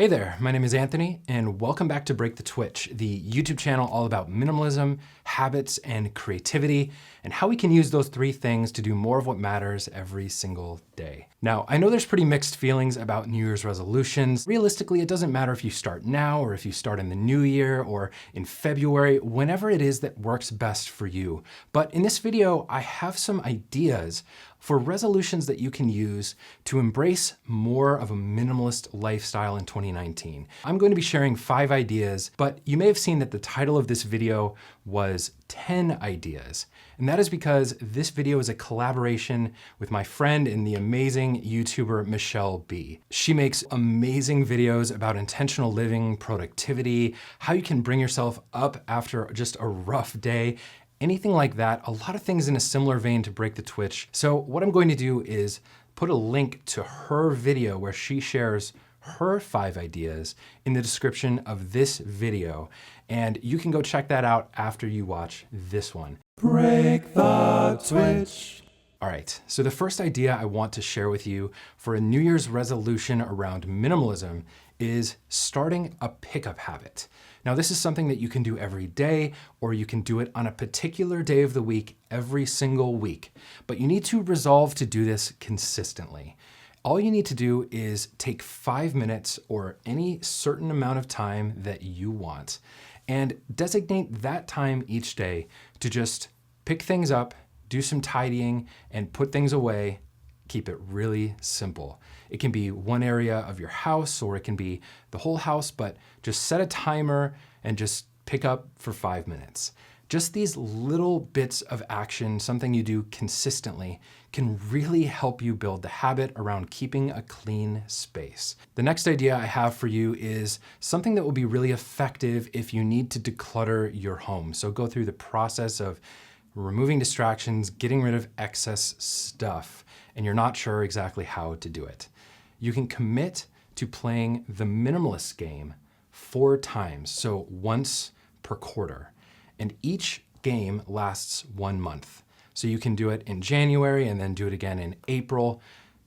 Hey there, my name is Anthony, and welcome back to Break the Twitch, the YouTube channel all about minimalism, habits, and creativity, and how we can use those three things to do more of what matters every single day. Now, I know there's pretty mixed feelings about New Year's resolutions. Realistically, it doesn't matter if you start now or if you start in the new year or in February, whenever it is that works best for you. But in this video, I have some ideas for resolutions that you can use to embrace more of a minimalist lifestyle in 2019. I'm going to be sharing 5 ideas, but you may have seen that the title of this video was 10 ideas. And that is because this video is a collaboration with my friend and the amazing YouTuber Michelle B. She makes amazing videos about intentional living, productivity, how you can bring yourself up after just a rough day, anything like that, a lot of things in a similar vein to Break the Twitch. So what I'm going to do is put a link to her video where she shares her 5 ideas in the description of this video. And you can go check that out after you watch this one. Break the Twitch. All right, so the first idea I want to share with you for a New Year's resolution around minimalism is starting a pickup habit. Now, this is something that you can do every day, or you can do it on a particular day of the week every single week. But you need to resolve to do this consistently. All you need to do is take 5 minutes or any certain amount of time that you want and designate that time each day to just pick things up, do some tidying, and put things away. Keep it really simple. It can be one area of your house or it can be the whole house, but just set a timer and just pick up for 5 minutes. Just these little bits of action, something you do consistently, can really help you build the habit around keeping a clean space. The next idea I have for you is something that will be really effective if you need to declutter your home. So go through the process of removing distractions, getting rid of excess stuff, and you're not sure exactly how to do it. You can commit to playing the minimalist game 4 times, so once per quarter. And each game lasts 1 month. So you can do it in January and then do it again in April,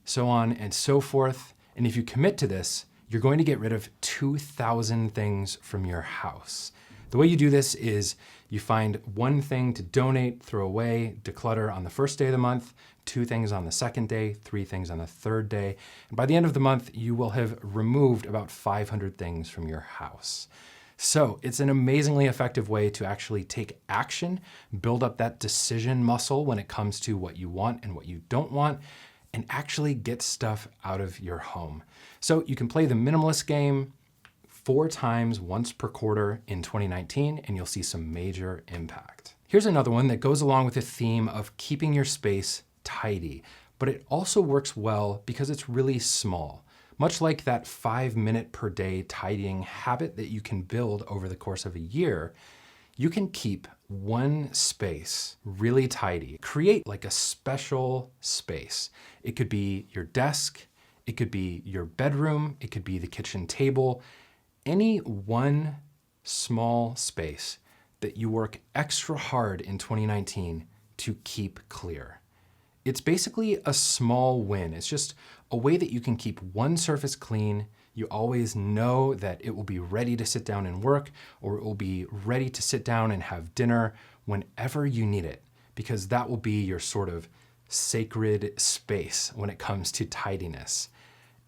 so on and so forth. And if you commit to this, you're going to get rid of 2,000 things from your house. The way you do this is you find 1 thing to donate, throw away, declutter on the first day of the month, 2 things on the second day, 3 things on the third day. And by the end of the month, you will have removed about 500 things from your house. So it's an amazingly effective way to actually take action, build up that decision muscle when it comes to what you want and what you don't want, and actually get stuff out of your home. So you can play the minimalist game 4 times, once per quarter in 2019, and you'll see some major impact. Here's another one that goes along with the theme of keeping your space tidy, but it also works well because it's really small. Much like that 5-minute per day tidying habit that you can build over the course of a year, you can keep 1 space really tidy. Create like a special space. It could be your desk, it could be your bedroom, it could be the kitchen table, any 1 small space that you work extra hard in 2019 to keep clear. It's basically a small win. It's just a way that you can keep 1 surface clean. You always know that it will be ready to sit down and work, or it will be ready to sit down and have dinner whenever you need it, because that will be your sort of sacred space when it comes to tidiness.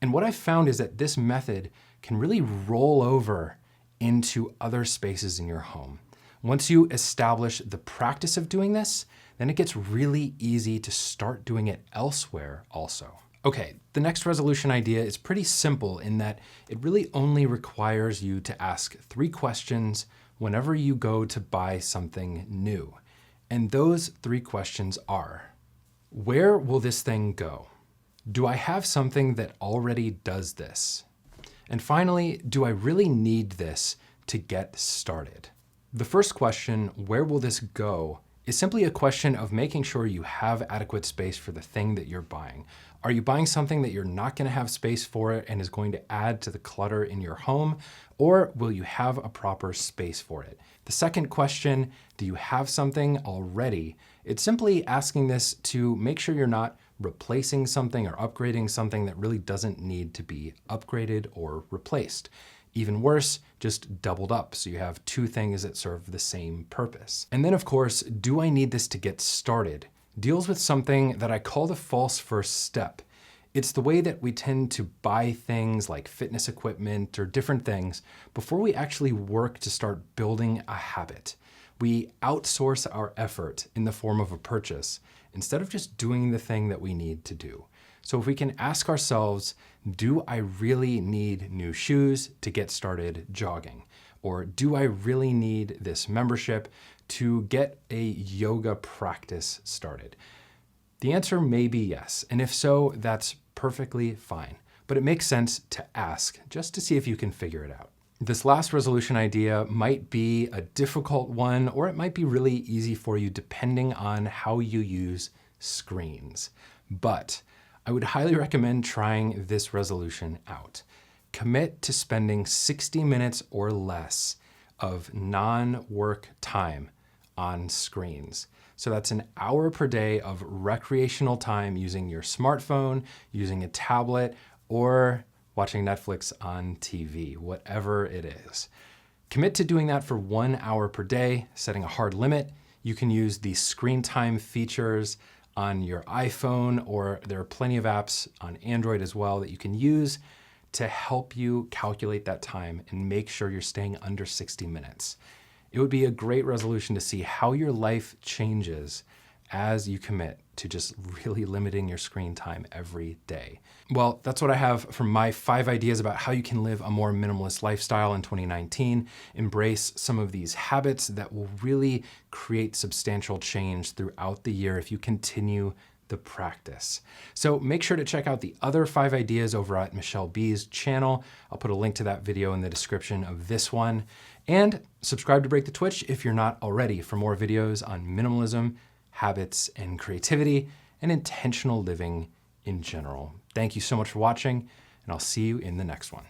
And what I've found is that this method can really roll over into other spaces in your home. Once you establish the practice of doing this, then it gets really easy to start doing it elsewhere also. Okay, the next resolution idea is pretty simple in that it really only requires you to ask 3 questions whenever you go to buy something new. And those 3 questions are: where will this thing go? Do I have something that already does this? And finally, do I really need this to get started? The first question, where will this go, is simply a question of making sure you have adequate space for the thing that you're buying. Are you buying something that you're not going to have space for it and is going to add to the clutter in your home, or will you have a proper space for it? The second question, do you have something already? It's simply asking this to make sure you're not replacing something or upgrading something that really doesn't need to be upgraded or replaced. Even worse, just doubled up, so you have two things that serve the same purpose. And then of course, do I need this to get started? Deals with something that I call the false first step. It's the way that we tend to buy things like fitness equipment or different things before we actually work to start building a habit. We outsource our effort in the form of a purchase instead of just doing the thing that we need to do. So if we can ask ourselves, do I really need new shoes to get started jogging? Or do I really need this membership to get a yoga practice started? The answer may be yes, and if so, that's perfectly fine. But it makes sense to ask just to see if you can figure it out. This last resolution idea might be a difficult one, or it might be really easy for you depending on how you use screens. But I would highly recommend trying this resolution out. Commit to spending 60 minutes or less of non-work time on screens. So that's an hour per day of recreational time using your smartphone, using a tablet, or watching Netflix on TV, whatever it is. Commit to doing that for 1 hour per day, setting a hard limit. You can use the screen time features on your iPhone, or there are plenty of apps on Android as well that you can use to help you calculate that time and make sure you're staying under 60 minutes. It would be a great resolution to see how your life changes as you commit to just really limiting your screen time every day. Well, that's what I have from my 5 ideas about how you can live a more minimalist lifestyle in 2019. Embrace some of these habits that will really create substantial change throughout the year if you continue the practice. So make sure to check out the other 5 ideas over at Michelle B's channel. I'll put a link to that video in the description of this one. And subscribe to Break the Twitch if you're not already for more videos on minimalism, habits, and creativity, and intentional living in general. Thank you so much for watching, and I'll see you in the next one.